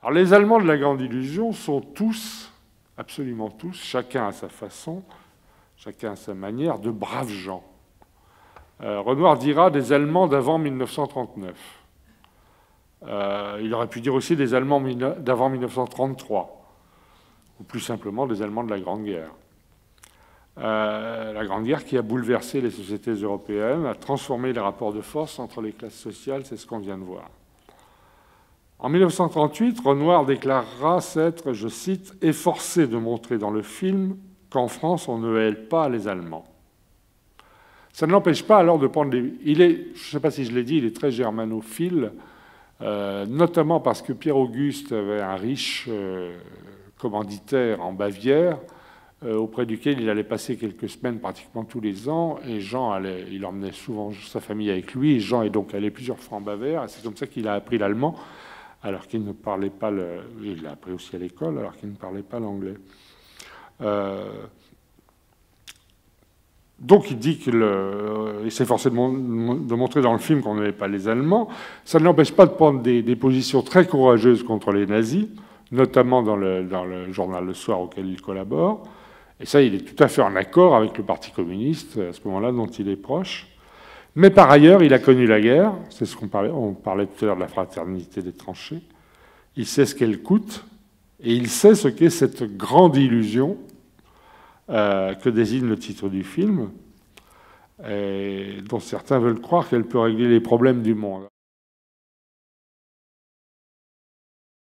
Alors, les Allemands de la Grande Illusion sont tous, absolument tous, chacun à sa façon, chacun à sa manière, de braves gens. Renoir dira des Allemands d'avant 1939. Il aurait pu dire aussi des Allemands d'avant 1933, ou plus simplement des Allemands de la Grande Guerre. La Grande Guerre qui a bouleversé les sociétés européennes, a transformé les rapports de force entre les classes sociales, c'est ce qu'on vient de voir. En 1938, Renoir déclarera s'être, je cite, « efforcé de montrer dans le film qu'en France, on ne hèle pas les Allemands ». Ça ne l'empêche pas alors de prendre des... je ne sais pas si je l'ai dit, il est très germanophile, notamment parce que Pierre-Auguste avait un riche commanditaire en Bavière, auprès duquel il allait passer quelques semaines pratiquement tous les ans, et il emmenait souvent sa famille avec lui, et Jean est donc allé plusieurs fois en Bavière, et c'est comme ça qu'il a appris l'allemand, alors qu'il ne parlait pas il l'a appris aussi à l'école, alors qu'il ne parlait pas l'anglais. Donc il dit qu'il s'est forcé de montrer dans le film qu'on n'avait pas les Allemands. Ça ne l'empêche pas de prendre des positions très courageuses contre les nazis, notamment dans le journal Le Soir auquel il collabore. Et ça, il est tout à fait en accord avec le Parti communiste, à ce moment-là, dont il est proche. Mais par ailleurs, il a connu la guerre. C'est ce qu'on parlait. On parlait tout à l'heure de la fraternité des tranchées. Il sait ce qu'elle coûte. Et il sait ce qu'est cette grande illusion que désigne le titre du film, et dont certains veulent croire qu'elle peut régler les problèmes du monde.